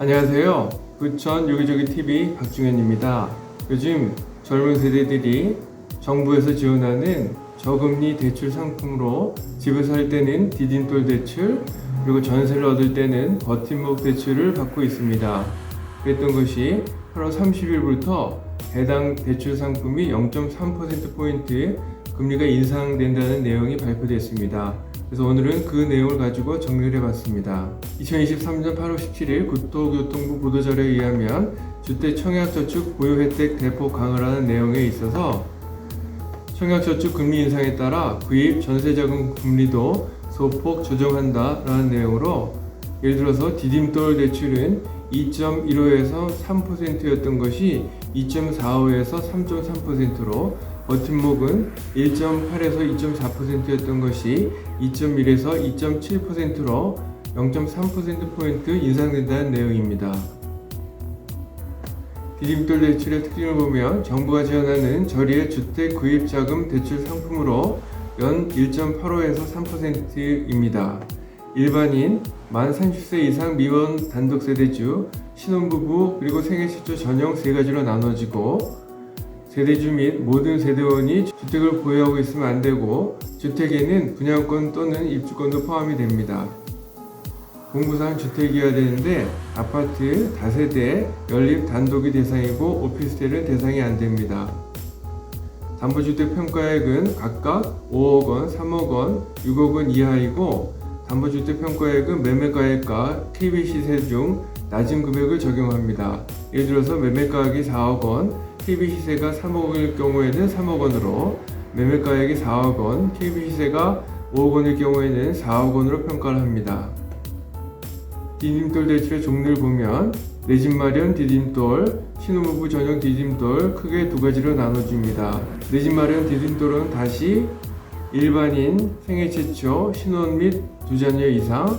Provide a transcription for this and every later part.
안녕하세요. 부천 여기저기 TV 박중현입니다. 요즘 젊은 세대들이 정부에서 지원하는 저금리 대출 상품으로 집을 살 때는 디딤돌 대출, 그리고 전세를 얻을 때는 버팀목 대출을 받고 있습니다. 그랬던 것이 8월 30일부터 해당 대출 상품이 0.3%포인트 금리가 인상된다는 내용이 발표됐습니다. 그래서 오늘은 그 내용을 가지고 정리를 해봤습니다. 2023년 8월 17일 국토교통부 보도자료에 의하면 주택 청약저축 보유 혜택 대폭 강화라는 내용에 있어서 청약저축 금리 인상에 따라 구입 전세자금 금리도 소폭 조정한다라는 내용으로, 예를 들어서 디딤돌 대출은 2.15에서 3%였던 것이 2.45에서 3.3%로, 버팀목은 1.8에서 2.4%였던 것이 2.1에서 2.7%로 0.3%포인트 인상된다는 내용입니다. 디딤돌 대출의 특징을 보면 정부가 지원하는 저리의 주택 구입 자금 대출 상품으로 연 1.85에서 3%입니다. 일반인, 만 30세 이상 미혼 단독세대주, 신혼부부, 그리고 생애 최초 전용 세 가지로 나눠지고, 세대주 및 모든 세대원이 주택을 보유하고 있으면 안 되고, 주택에는 분양권 또는 입주권도 포함이 됩니다. 공부상 주택이어야 되는데 아파트, 다세대, 연립, 단독이 대상이고 오피스텔은 대상이 안 됩니다. 담보주택 평가액은 각각 5억 원, 3억 원, 6억 원 이하이고, 담보주택 평가액은 매매가액과 KB 시세 중 낮은 금액을 적용합니다. 예를 들어서 매매가액이 4억 원, KB 시세가 3억 원일 경우에는 3억 원으로, 매매가액이 4억 원, KB 시세가 5억 원일 경우에는 4억 원으로 평가를 합니다. 디딤돌 대출의 종류를 보면 내 집 마련 디딤돌, 신혼부부 전용 디딤돌 크게 두 가지로 나눠줍니다. 내 집 마련 디딤돌은 다시 일반인, 생애 최초, 신혼 및 두 자녀 이상,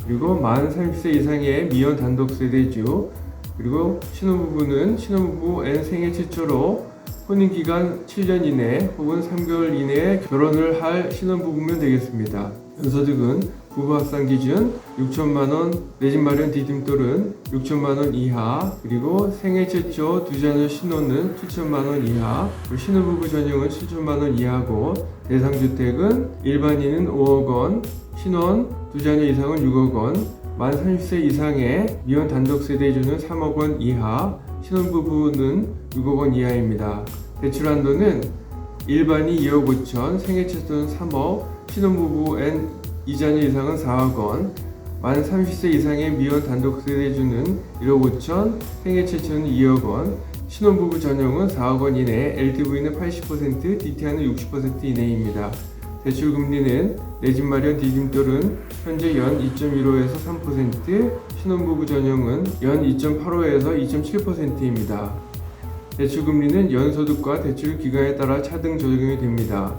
그리고 만 30세 이상의 미혼 단독세대주, 그리고 신혼부부는 신혼부부 N 생애 최초로 혼인기간 7년 이내 혹은 3개월 이내에 결혼을 할 신혼부부면 되겠습니다. 연소득은 부부 합산 기준 6천만원, 내 집 마련 디딤돌은 6천만원 이하, 그리고 생애 최초 두 자녀 신혼은 7천만원 이하, 신혼부부 전용은 7천만원 이하고, 대상주택은 일반인은 5억 원, 신혼 두 자녀 이상은 6억 원, 만 30세 이상의 미혼 단독세대주는 3억 원 이하, 신혼부부는 6억 원 이하입니다. 대출 한도는 일반이 2억 5천, 생애 최초는 3억, 신혼부부 N 2자녀 이상은 4억 원, 만 30세 이상의 미혼 단독세대주는 1억 5천, 생애 최초는 2억 원, 신혼부부 전용은 4억 원 이내, LTV는 80%, DTI는 60% 이내입니다. 대출 금리는 내 집 마련 디딤돌은 현재 연 2.15에서 3%, 신혼부부 전용은 연 2.85에서 2.7%입니다. 대출 금리는 연소득과 대출 기간에 따라 차등 조정이 됩니다.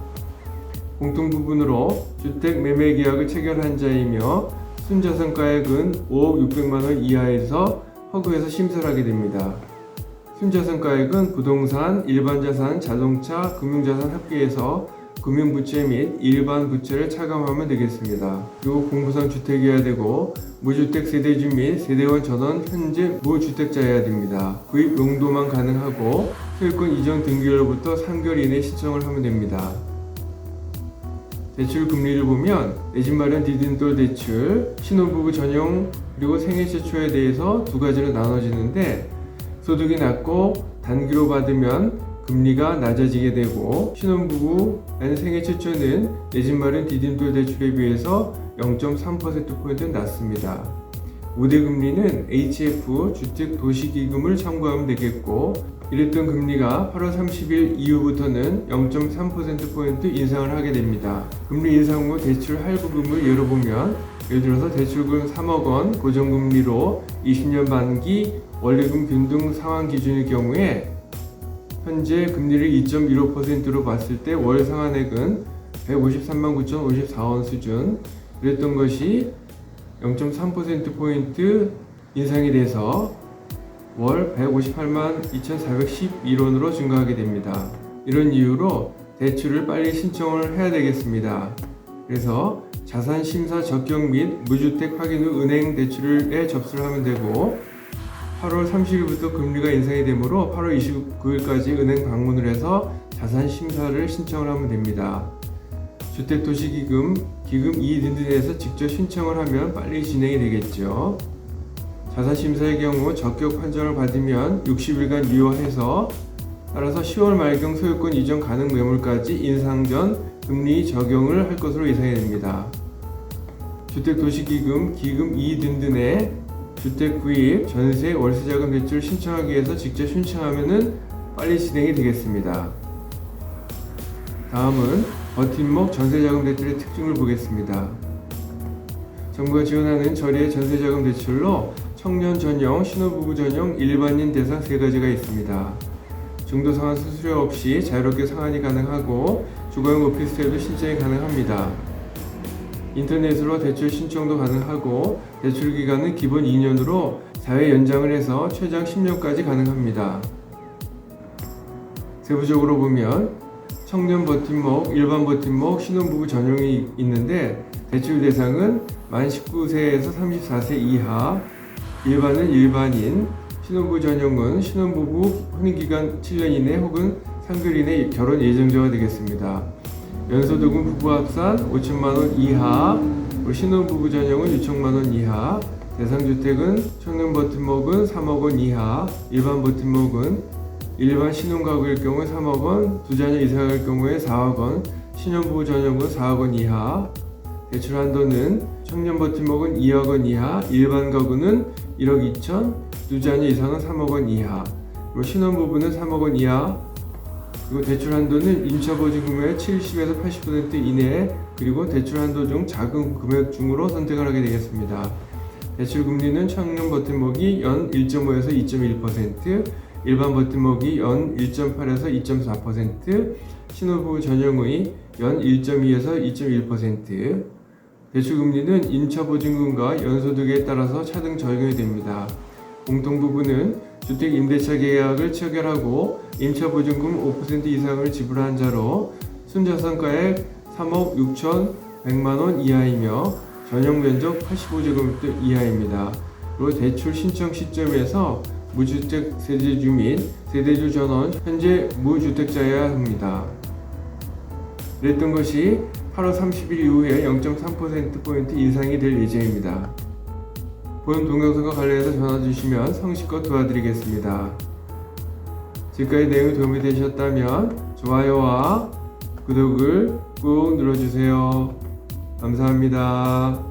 공통 부분으로 주택 매매 계약을 체결한 자이며 순자산가액은 5억 600만 원 이하에서 허그에서 심사를 하게 됩니다. 순자산가액은 부동산, 일반자산, 자동차, 금융자산 합계해서 금융부채 및 일반 부채를 차감하면 되겠습니다. 그리고 공부상 주택이어야 되고, 무주택 세대주 및 세대원 전원 현재 무주택자여야 됩니다. 구입 용도만 가능하고, 소유권 이전 등기일로부터 3개월 이내 신청을 하면 됩니다. 대출 금리를 보면 내 집 마련 디딤돌 대출, 신혼부부 전용, 그리고 생애 최초에 대해서 두 가지로 나눠지는데, 소득이 낮고 단기로 받으면 금리가 낮아지게 되고, 신혼부부 N 생애 최초는 내 집 마련 디딤돌 대출에 비해서 0.3%포인트 낮습니다. 우대금리는 HF 주택도시기금을 참고하면 되겠고, 이랬던 금리가 8월 30일 이후부터는 0.3%포인트 인상을 하게 됩니다. 금리 인상 후 대출 할부금을 예로 보면, 예를 들어서 대출금 3억 원 고정금리로 20년 만기 원리금 균등 상환 기준일 경우에 현재 금리를 2.15%로 봤을 때 월 상환액은 153만 9,054원 수준, 그랬던 것이 0.3%포인트 인상이 돼서 월 158만 2,411원으로 증가하게 됩니다. 이런 이유로 대출을 빨리 신청을 해야 되겠습니다. 그래서 자산심사 적격 및 무주택 확인 후 은행 대출에 접수를 하면 되고, 8월 30일부터 금리가 인상이 되므로 8월 29일까지 은행 방문을 해서 자산 심사를 신청을 하면 됩니다. 주택도시기금, 기금 이익등등에서 직접 신청을 하면 빨리 진행이 되겠죠. 자산심사의 경우 적격 판정을 받으면 60일간 유효해서 따라서 10월 말경 소유권 이전 가능 매물까지 인상 전 금리 적용을 할 것으로 예상이 됩니다. 주택도시기금, 기금 이익등등의 주택구입, 전세, 월세자금 대출 신청하기 위해서 직접 신청하면 빨리 진행이 되겠습니다. 다음은 버팀목 전세자금 대출의 특징을 보겠습니다. 정부가 지원하는 저리의 전세자금 대출로 청년 전용, 신혼부부 전용, 일반인 대상 세 가지가 있습니다. 중도 상환 수수료 없이 자유롭게 상환이 가능하고 주거용 오피스텔도 신청이 가능합니다. 인터넷으로 대출 신청도 가능하고 대출 기간은 기본 2년으로 4회 연장을 해서 최장 10년까지 가능합니다. 세부적으로 보면 청년 버팀목, 일반 버팀목, 신혼부부 전용이 있는데 대출 대상은 만 19세에서 34세 이하, 일반은 일반인, 신혼부부 전용은 신혼부부 혼인기간 7년 이내 혹은 3개월 이내 결혼 예정자가 되겠습니다. 연소득은 부부 합산 5천만원 이하, 신혼부부 전용은 6천만원 이하, 대상주택은 청년 버팀목은 3억원 이하, 일반 버팀목은 일반 신혼가구일 경우에 3억원, 두 자녀 이상일 경우에 4억원, 신혼부부 전용은 4억원 이하, 대출 한도는 청년 버팀목은 2억원 이하, 일반 가구는 1억 2천, 두 자녀 이상은 3억원 이하, 그리고 신혼부부는 3억원 이하, 그리고 대출 한도는 임차보증 금액의 70에서 80% 이내에, 그리고 대출 한도 중 작은 금액 중으로 선택을 하게 되겠습니다. 대출 금리는 청년 버팀목이 연 1.5에서 2.1%, 일반 버팀목이 연 1.8에서 2.4%, 신혼부부 전용의 연 1.2에서 2.1%, 대출 금리는 임차보증금과 연소득에 따라서 차등 적용이 됩니다. 공통부분은 주택 임대차 계약을 체결하고 임차보증금 5% 이상을 지불한 자로 순자산가액 3억 6,100만원 이하이며 전용 면적 85제곱미터 이하입니다. 그리고 대출 신청 시점에서 무주택 세대주 및 세대주 전원 현재 무주택자여야 합니다. 그랬던 것이 8월 30일 이후에 0.3%포인트 인상이 될 예정입니다. 본 동영상과 관련해서 전화 주시면 성실껏 도와드리겠습니다. 지금까지 내용이 도움이 되셨다면 좋아요와 구독을 꾹 눌러주세요. 감사합니다.